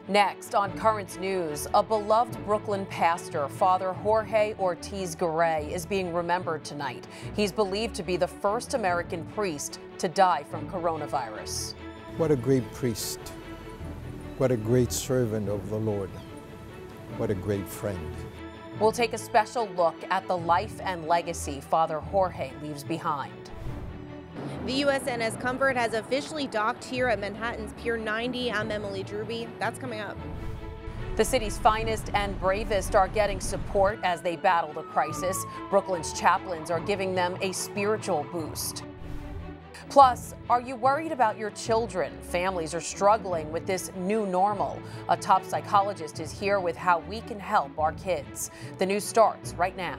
Next on Currents News, a beloved Brooklyn pastor, Father Jorge Ortiz-Garay, is being remembered tonight. He's believed to be the first American priest to die from coronavirus. What a great priest. What a great servant of the Lord. What a great friend. We'll take a special look at the life and legacy Father Jorge leaves behind. The USNS Comfort has officially docked here at Manhattan's Pier 90. I'm Emily Druby. That's coming up. The city's finest and bravest are getting support as they battle the crisis. Brooklyn's chaplains are giving them a spiritual boost. Plus, are you worried about your children? Families are struggling with this new normal. A top psychologist is here with how we can help our kids. The news starts right now.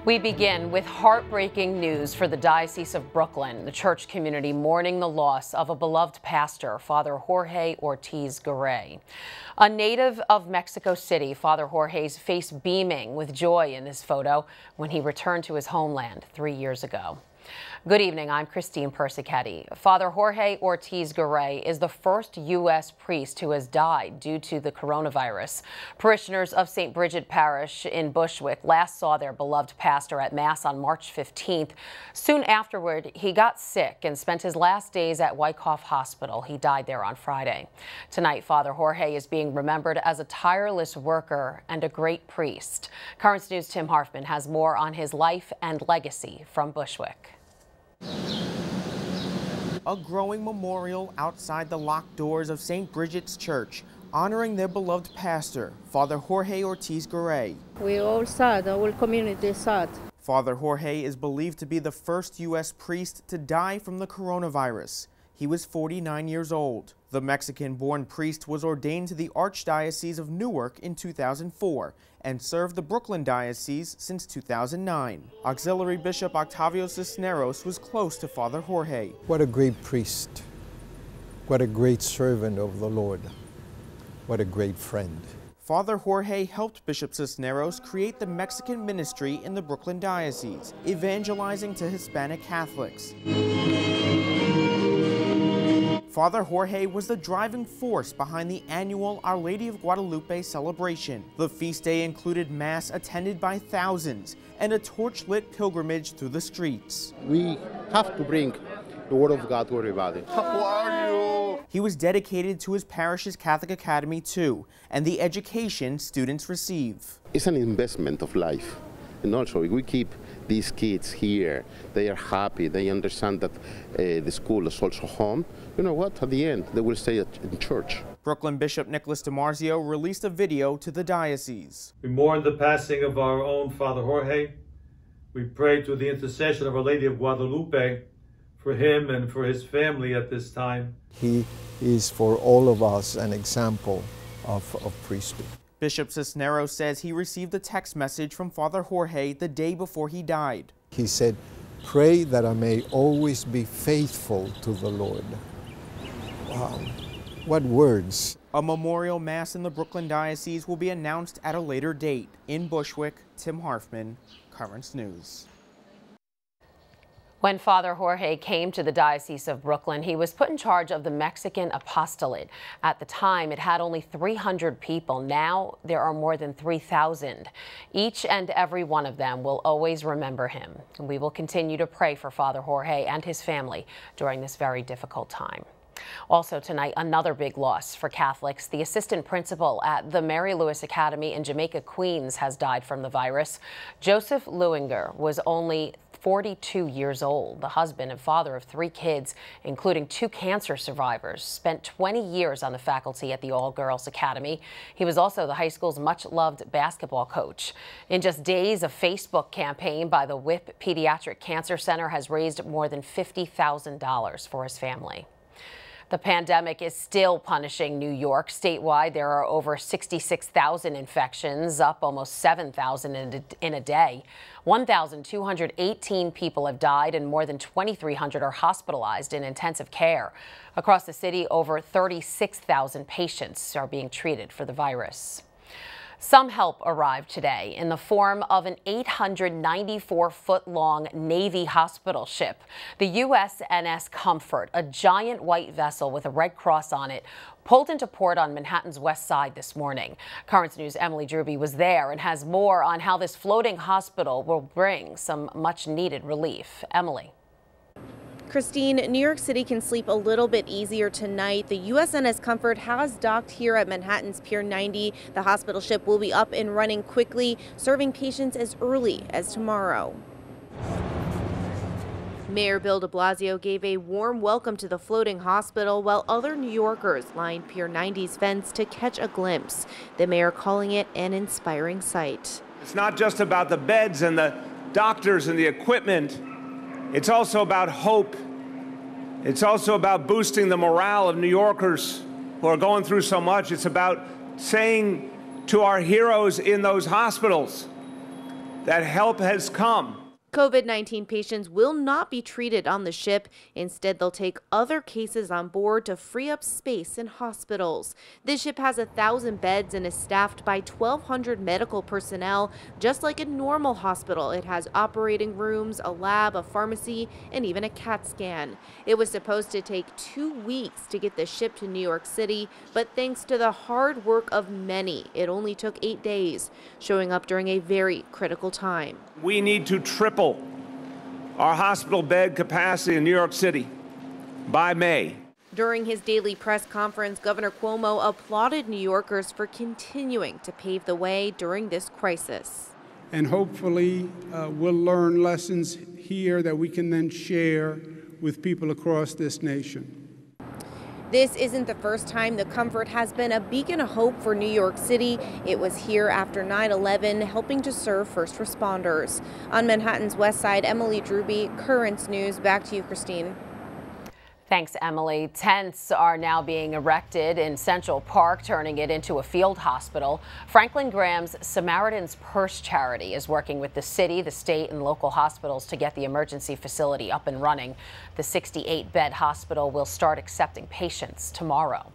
We begin with heartbreaking news for the Diocese of Brooklyn. The church community mourning the loss of a beloved pastor, Father Jorge Ortiz-Garay. A native of Mexico City, Father Jorge's face beaming with joy in this photo when he returned to his homeland 3 years ago. Good evening, I'm Christine Persichetti. Father Jorge Ortiz-Garay is the first U.S. priest who has died due to the coronavirus. Parishioners of St. Bridget Parish in Bushwick last saw their beloved pastor at Mass on March 15th. Soon afterward, he got sick and spent his last days at Wyckoff Hospital. He died there on Friday. Tonight, Father Jorge is being remembered as a tireless worker and a great priest. Currents News' Tim Harfman has more on his life and legacy from Bushwick. A growing memorial outside the locked doors of St. Bridget's Church, honoring their beloved pastor, Father Jorge Ortiz-Garay. We all sad, the whole community is sad. Father Jorge is believed to be the first U.S. priest to die from the coronavirus. He was 49 years old. The Mexican-born priest was ordained to the Archdiocese of Newark in 2004 and served the Brooklyn Diocese since 2009. Auxiliary Bishop Octavio Cisneros was close to Father Jorge. What a great priest. What a great servant of the Lord. What a great friend. Father Jorge helped Bishop Cisneros create the Mexican ministry in the Brooklyn Diocese, evangelizing to Hispanic Catholics. Father Jorge was the driving force behind the annual Our Lady of Guadalupe celebration. The feast day included Mass attended by thousands and a torch-lit pilgrimage through the streets. We have to bring the Word of God to everybody. How are you? He was dedicated to his parish's Catholic Academy too, and the education students receive. It's an investment of life. And also, if we keep these kids here, they are happy, they understand that the school is also home. You know what? At the end, they will stay in church. Brooklyn Bishop Nicholas DiMarzio released a video to the diocese. We mourn the passing of our own Father Jorge. We pray to the intercession of Our Lady of Guadalupe for him and for his family at this time. He is for all of us an example of priesthood. Bishop Cisneros says he received a text message from Father Jorge the day before he died. He said, "Pray that I may always be faithful to the Lord." Wow, what words. A memorial mass in the Brooklyn Diocese will be announced at a later date. In Bushwick, Tim Harfman, Currents News. When Father Jorge came to the Diocese of Brooklyn, he was put in charge of the Mexican apostolate. At the time, it had only 300 people. Now there are more than 3,000. Each and every one of them will always remember him. And we will continue to pray for Father Jorge and his family during this very difficult time. Also tonight, another big loss for Catholics. The assistant principal at the Mary Louis Academy in Jamaica, Queens, has died from the virus. Joseph Lewingur was only 42 years old. The husband and father of 3 kids, including 2 cancer survivors, spent 20 years on the faculty at the all-girls academy. He was also the high school's much-loved basketball coach. In just days, a Facebook campaign by the WIP Pediatric Cancer Center has raised more than $50,000 for his family. The pandemic is still punishing New York. Statewide, there are over 66,000 infections, up almost 7,000 in a day. 1,218 people have died and more than 2,300 are hospitalized in intensive care. Across the city, over 36,000 patients are being treated for the virus. Some help arrived today in the form of an 894-foot-long Navy hospital ship. The USNS Comfort, a giant white vessel with a red cross on it, pulled into port on Manhattan's west side this morning. Currents News' Emily Druby was there and has more on how this floating hospital will bring some much-needed relief. Emily. Christine, New York City can sleep a little bit easier tonight. The USNS Comfort has docked here at Manhattan's Pier 90. The hospital ship will be up and running quickly, serving patients as early as tomorrow. Mayor Bill de Blasio gave a warm welcome to the floating hospital, while other New Yorkers lined Pier 90's fence to catch a glimpse. The mayor calling it an inspiring sight. It's not just about the beds and the doctors and the equipment. It's also about hope. It's also about boosting the morale of New Yorkers who are going through so much. It's about saying to our heroes in those hospitals that help has come. COVID-19 patients will not be treated on the ship. Instead, they'll take other cases on board to free up space in hospitals. This ship has 1,000 beds and is staffed by 1,200 medical personnel. Just like a normal hospital, it has operating rooms, a lab, a pharmacy, and even a CAT scan. It was supposed to take 2 weeks to get the ship to New York City, but thanks to the hard work of many, it only took 8 days, showing up during a very critical time. We need to triple our hospital bed capacity in New York City by May. During his daily press conference, Governor Cuomo applauded New Yorkers for continuing to pave the way during this crisis. And hopefully we'll learn lessons here that we can then share with people across this nation. This isn't the first time the Comfort has been a beacon of hope for New York City. It was here after 9/11, helping to serve first responders. On Manhattan's west side, Emily Druby, Currents News. Back to you, Christine. Thanks, Emily. Tents are now being erected in Central Park, turning it into a field hospital. Franklin Graham's Samaritan's Purse charity is working with the city, the state, and local hospitals to get the emergency facility up and running. The 68-bed hospital will start accepting patients tomorrow.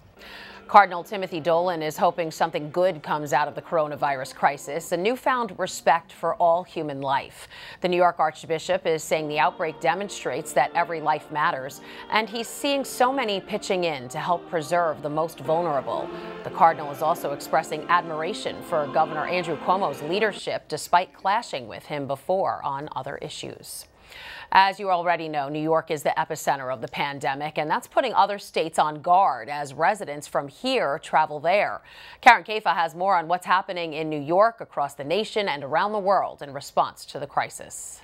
Cardinal Timothy Dolan is hoping something good comes out of the coronavirus crisis, a newfound respect for all human life. The New York Archbishop is saying the outbreak demonstrates that every life matters, and he's seeing so many pitching in to help preserve the most vulnerable. The Cardinal is also expressing admiration for Governor Andrew Cuomo's leadership, despite clashing with him before on other issues. As you already know, New York is the epicenter of the pandemic, and that's putting other states on guard as residents from here travel there. Karen Kaifa has more on what's happening in New York, across the nation, and around the world in response to the crisis.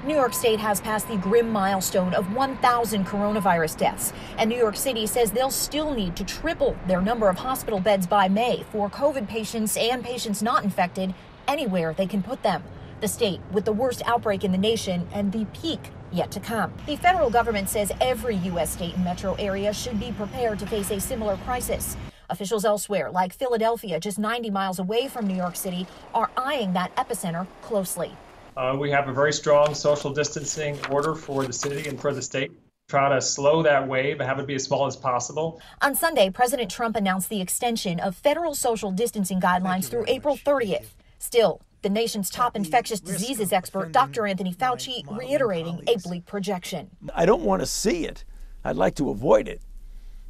New York State has passed the grim milestone of 1,000 coronavirus deaths, and New York City says they'll still need to triple their number of hospital beds by May for COVID patients and patients not infected anywhere they can put them. The state with the worst outbreak in the nation and the peak yet to come. The federal government says every U.S. state and metro area should be prepared to face a similar crisis. Officials elsewhere, like Philadelphia, just 90 miles away from New York City, are eyeing that epicenter closely. We have a very strong social distancing order for the city and for the state. Try to slow that wave and have it be as small as possible. On Sunday, President Trump announced the extension of federal social distancing guidelines through April 30th. Still, the nation's top infectious diseases expert, Dr. Anthony Fauci, reiterating a bleak projection. I don't want to see it. I'd like to avoid it.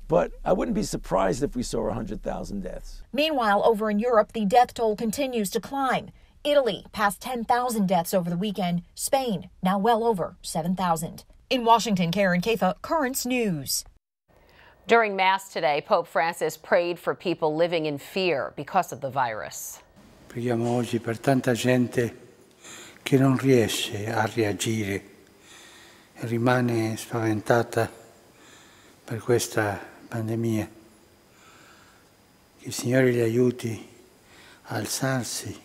But I wouldn't be surprised if we saw 100,000 deaths. Meanwhile, over in Europe, the death toll continues to climb. Italy passed 10,000 deaths over the weekend. Spain, now well over 7,000. In Washington, Karen Kaifa, Currents News. During Mass today, Pope Francis prayed for people living in fear because of the virus. Preghiamo oggi per tanta gente che non riesce a reagire e rimane spaventata per questa pandemia. Che il Signore li aiuti a alzarsi,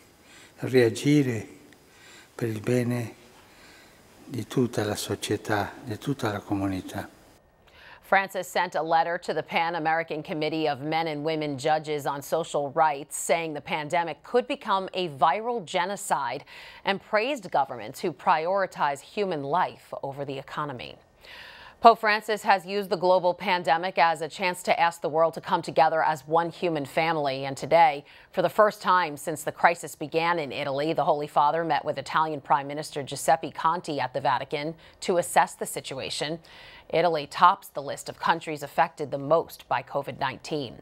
a reagire per il bene di tutta la società, di tutta la comunità. Francis sent a letter to the Pan-American Committee of Men and Women Judges on Social Rights, saying the pandemic could become a viral genocide, and praised governments who prioritize human life over the economy. Pope Francis has used the global pandemic as a chance to ask the world to come together as one human family. And today, for the first time since the crisis began in Italy, the Holy Father met with Italian Prime Minister Giuseppe Conte at the Vatican to assess the situation. Italy tops the list of countries affected the most by COVID-19.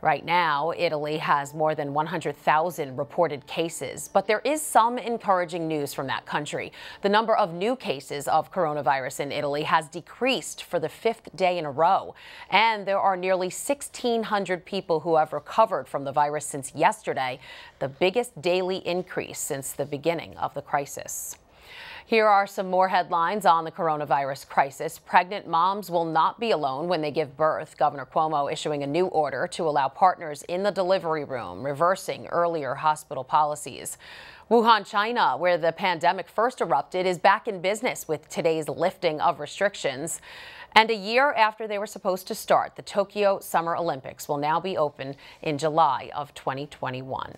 Right now, Italy has more than 100,000 reported cases, but there is some encouraging news from that country. The number of new cases of coronavirus in Italy has decreased for the 5th day in a row, and there are nearly 1,600 people who have recovered from the virus since yesterday, the biggest daily increase since the beginning of the crisis. Here are some more headlines on the coronavirus crisis. Pregnant moms will not be alone when they give birth. Governor Cuomo issuing a new order to allow partners in the delivery room, reversing earlier hospital policies. Wuhan, China, where the pandemic first erupted, is back in business with today's lifting of restrictions. And a year after they were supposed to start, the Tokyo Summer Olympics will now be open in July of 2021.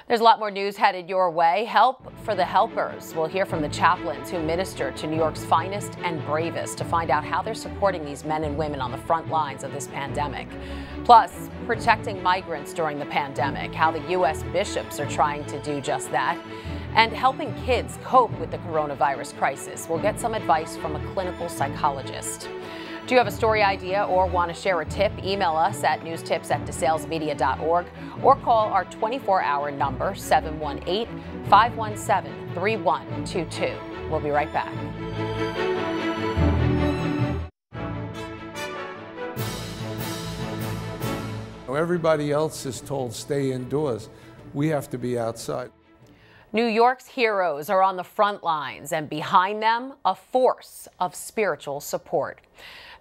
There's a lot more news headed your way. Help for the helpers. We'll hear from the chaplains who minister to New York's finest and bravest to find out how they're supporting these men and women on the front lines of this pandemic. Plus, protecting migrants during the pandemic, how the U.S. bishops are trying to do just that, and helping kids cope with the coronavirus crisis. We'll get some advice from a clinical psychologist. Do you have a story idea or want to share a tip? Email us at newstips@desalesmedia.org or call our 24-hour number 718-517-3122. We'll be right back. Everybody else is told stay indoors. We have to be outside. New York's heroes are on the front lines, and behind them, a force of spiritual support.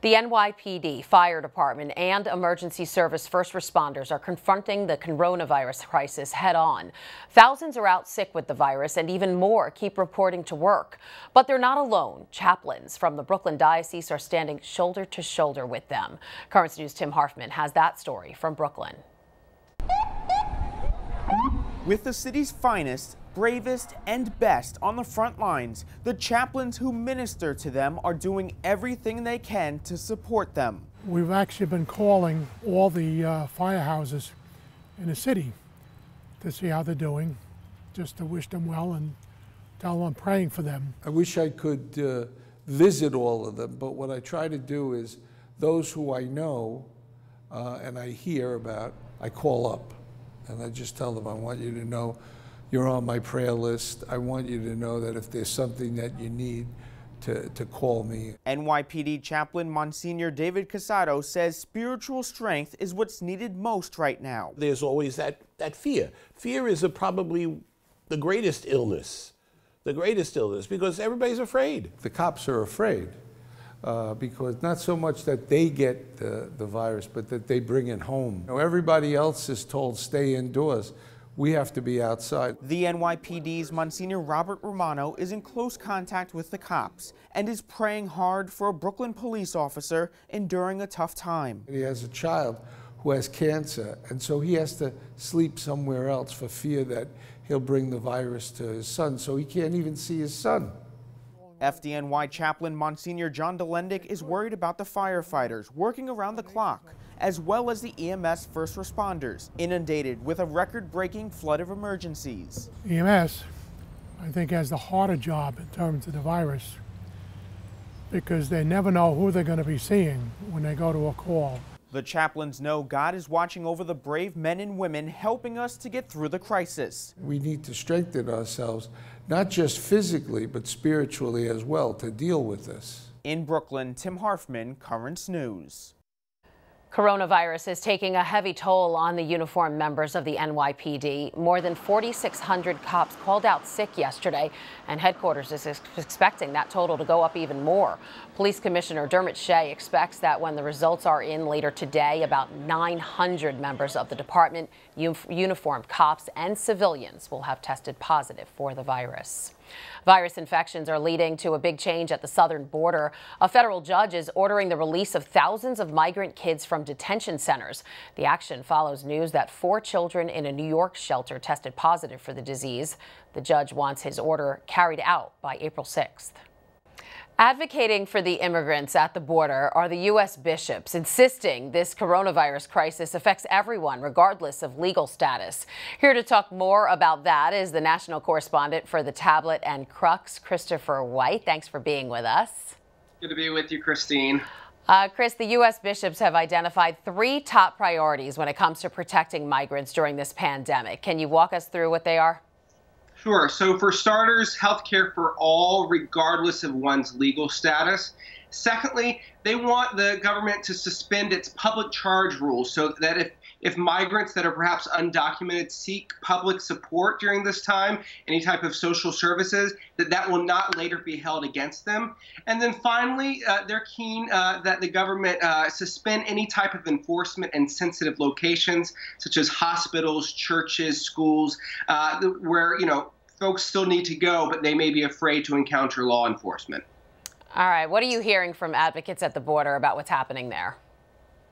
The NYPD, Fire Department, and emergency service first responders are confronting the coronavirus crisis head-on. Thousands are out sick with the virus, and even more keep reporting to work. But they're not alone. Chaplains from the Brooklyn Diocese are standing shoulder to shoulder with them. Currents News' Tim Harfman has that story from Brooklyn. With the city's finest, bravest, and best on the front lines, the chaplains who minister to them are doing everything they can to support them. We've actually been calling all the firehouses in the city to see how they're doing, just to wish them well and tell them I'm praying for them. I wish I could visit all of them, but what I try to do is those who I know and I hear about, I call up. And I just tell them, I want you to know you're on my prayer list. I want you to know that if there's something that you need, to call me. NYPD chaplain Monsignor David Casado says spiritual strength is what's needed most right now. There's always that fear. Fear is probably the greatest illness because everybody's afraid. The cops are afraid. Because not so much that they get the virus, but that they bring it home. You know, everybody else is told stay indoors. We have to be outside. The NYPD's Monsignor Robert Romano is in close contact with the cops and is praying hard for a Brooklyn police officer enduring a tough time. He has a child who has cancer, and so he has to sleep somewhere else for fear that he'll bring the virus to his son, so he can't even see his son. FDNY chaplain Monsignor John Delendick is worried about the firefighters working around the clock, as well as the EMS first responders, inundated with a record-breaking flood of emergencies. EMS, I think, has the harder job in terms of the virus because they never know who they're going to be seeing when they go to a call. The chaplains know God is watching over the brave men and women helping us to get through the crisis. We need to strengthen ourselves, not just physically, but spiritually as well, to deal with this. In Brooklyn, Tim Harfman, Currents News. Coronavirus is taking a heavy toll on the uniformed members of the NYPD. More than 4,600 cops called out sick yesterday, and headquarters is expecting that total to go up even more. Police Commissioner Dermot Shea expects that when the results are in later today, about 900 members of the department, uniformed cops and civilians, will have tested positive for the virus. Virus infections are leading to a big change at the southern border. A federal judge is ordering the release of thousands of migrant kids from detention centers. The action follows news that 4 children in a New York shelter tested positive for the disease. The judge wants his order carried out by April 6th. Advocating for the immigrants at the border are the U.S. bishops, insisting this coronavirus crisis affects everyone, regardless of legal status. Here to talk more about that is the national correspondent for the Tablet and Crux, Christopher White. Thanks for being with us. Good to be with you, Christine. Chris, the U.S. bishops have identified 3 top priorities when it comes to protecting migrants during this pandemic. Can you walk us through what they are? Sure. So for starters, health care for all, regardless of one's legal status. Secondly, they want the government to suspend its public charge rules so that if migrants that are perhaps undocumented seek public support during this time, any type of social services, that will not later be held against them. And then finally, they're keen that the government suspend any type of enforcement in sensitive locations, such as hospitals, churches, schools, where, folks still need to go, but they may be afraid to encounter law enforcement. All right. What are you hearing from advocates at the border about what's happening there?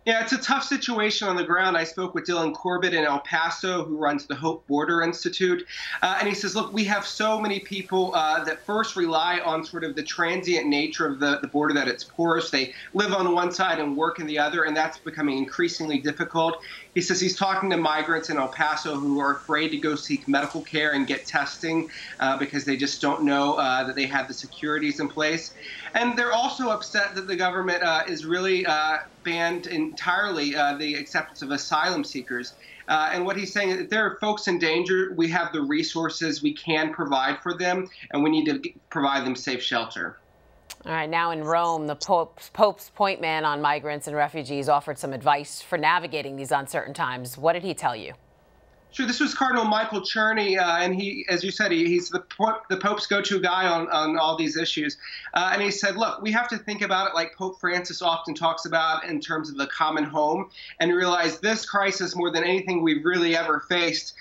Yeah, it's a tough situation on the ground. I spoke with Dylan Corbett in El Paso, who runs the Hope Border Institute. And he says, look, we have so many people that first rely on sort of the transient nature of the border, that it's porous. They live on one side and work in the other, and that's becoming increasingly difficult. He says he's talking to migrants in El Paso who are afraid to go seek medical care and get testing because they just don't know that they have the securities in place. And they're also upset that the government is really banned entirely the acceptance of asylum seekers. And what he's saying is, if there are folks in danger, we have the resources we can provide for them, and we need to provide them safe shelter. All right, now in Rome, the Pope's point man on migrants and refugees offered some advice for navigating these uncertain times. What did he tell you? Sure, this was Cardinal Michael Czerny, and he, as you said, he's the Pope's go-to guy on all these issues. And he said, look, we have to think about it like Pope Francis often talks about in terms of the common home, and realize this crisis, more than anything we've really ever faced,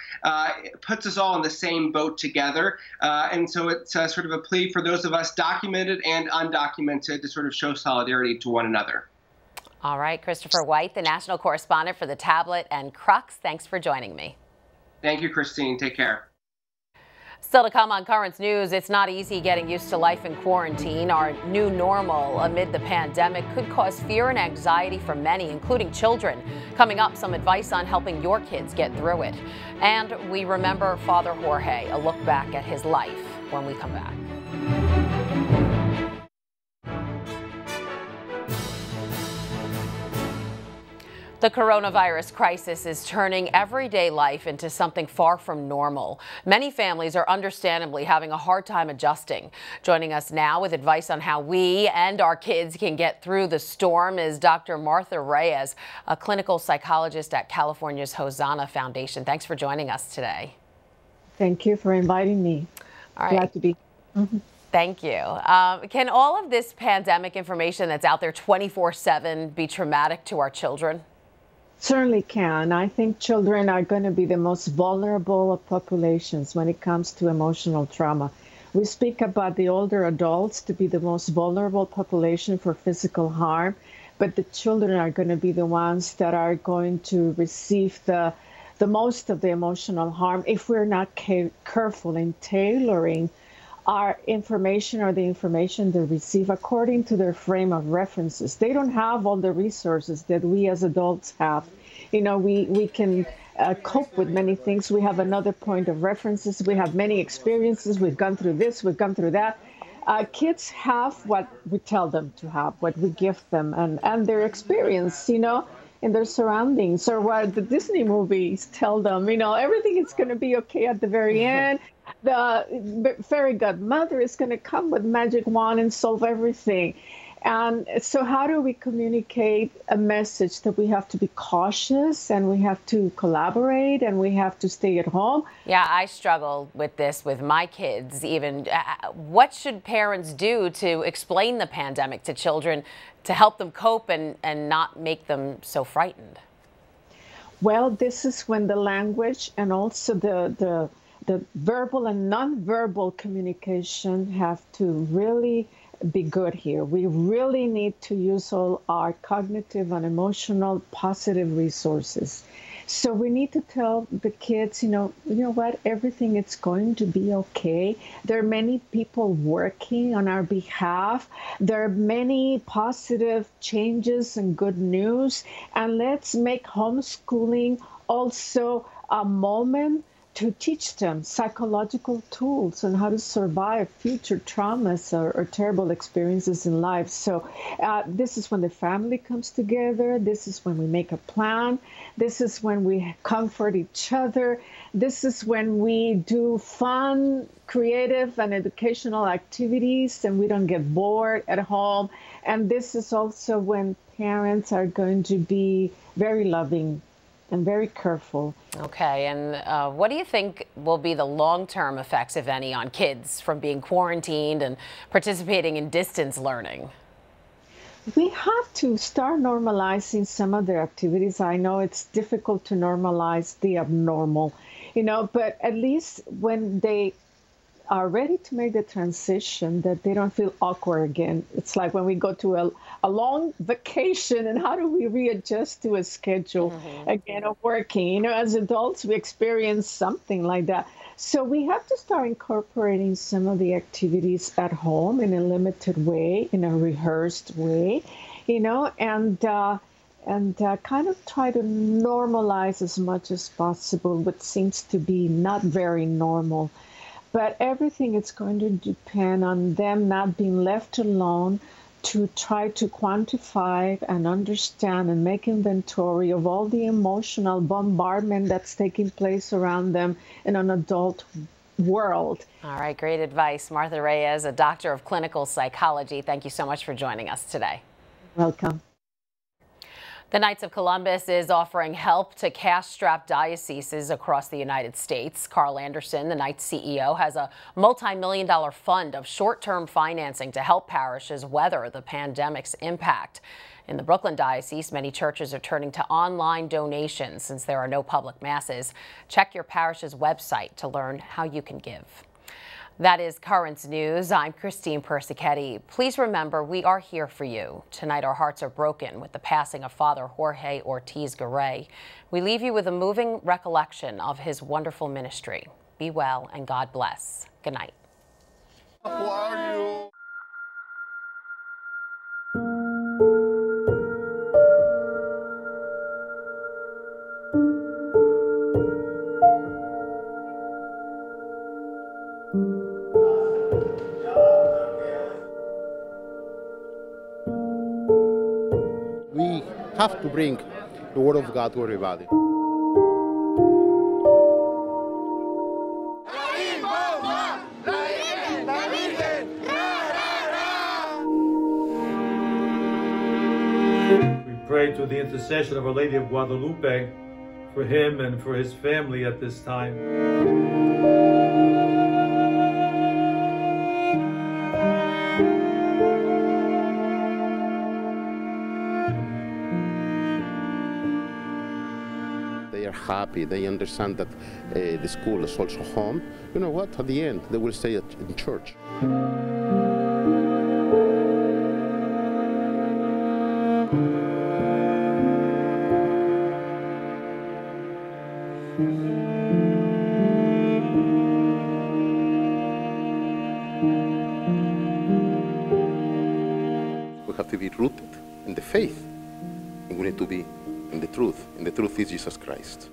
puts us all in the same boat together. And so it's sort of a plea for those of us documented and undocumented to sort of show solidarity to one another. All right, Christopher White, the national correspondent for the Tablet and Crux. Thanks for joining me. Thank you, Christine. Take care. Still to come on Currents News, it's not easy getting used to life in quarantine. Our new normal amid the pandemic could cause fear and anxiety for many, including children. Coming up, some advice on helping your kids get through it. And we remember Father Jorge, a look back at his life when we come back. The coronavirus crisis is turning everyday life into something far from normal. Many families are understandably having a hard time adjusting. Joining us now with advice on how we and our kids can get through the storm is Dr. Martha Reyes, a clinical psychologist at California's Hosanna Foundation. Thanks for joining us today. Thank you for inviting me. All right. Glad to be. Thank you. Can all of this pandemic information that's out there 24/7 be traumatic to our children? Certainly can. I think children are going to be the most vulnerable of populations when it comes to emotional trauma. We speak about the older adults to be the most vulnerable population for physical harm, but the children are going to be the ones that are going to receive the most of the emotional harm if we're not careful in tailoring our information or the information they receive according to their frame of references. They don't have all the resources that we as adults have. We can cope with many things. We have another point of references. We have many experiences. We've gone through this, we've gone through that. Kids have what we tell them to have, what we give them, and their experience, in their surroundings, or what the Disney movies tell them, everything is going to be okay at the very end. The fairy godmother is going to come with magic wand and solve everything. And so how do we communicate a message that we have to be cautious and we have to collaborate and we have to stay at home? Yeah, I struggle with this with my kids even. What should parents do to explain the pandemic to children to help them cope and not make them so frightened? Well, this is when the language and also the verbal and nonverbal communication have to really be good here. We really need to use all our cognitive and emotional positive resources. So we need to tell the kids, you know what, everything is going to be okay. There are many people working on our behalf. There are many positive changes and good news. And let's make homeschooling also a moment to teach them psychological tools on how to survive future traumas or terrible experiences in life. So this is when the family comes together. This is when we make a plan. This is when we comfort each other. This is when we do fun, creative, and educational activities, and we don't get bored at home. And this is also when parents are going to be very loving and very careful. Okay, and what do you think will be the long-term effects, if any, on kids from being quarantined and participating in distance learning? We have to start normalizing some of their activities. I know it's difficult to normalize the abnormal, but at least when they are ready to make the transition, that they don't feel awkward again. It's like when we go to a long vacation, and how do we readjust to a schedule again of working? As adults, we experience something like that. So we have to start incorporating some of the activities at home in a limited way, in a rehearsed way, and kind of try to normalize as much as possible what seems to be not very normal. But everything is going to depend on them not being left alone to try to quantify and understand and make inventory of all the emotional bombardment that's taking place around them in an adult world. All right, great advice. Martha Reyes, a doctor of clinical psychology. Thank you so much for joining us today. Welcome. The Knights of Columbus is offering help to cash-strapped dioceses across the United States. Carl Anderson, the Knights CEO, has a multi-million-dollar fund of short-term financing to help parishes weather the pandemic's impact. In the Brooklyn Diocese, many churches are turning to online donations since there are no public masses. Check your parish's website to learn how you can give. That is Currents News. I'm Christine Persichetti. Please remember, we are here for you. Tonight, our hearts are broken with the passing of Father Jorge Ortiz-Garay. We leave you with a moving recollection of his wonderful ministry. Be well and God bless. Good night. Who are you? We have to bring the Word of God to everybody. We pray to the intercession of Our Lady of Guadalupe for him and for his family at this time. They are happy. They understand that the school is also home. You know what? At the end, they will stay in church. We have to be rooted in the faith, and we need to be in the truth, and the truth is Jesus Christ.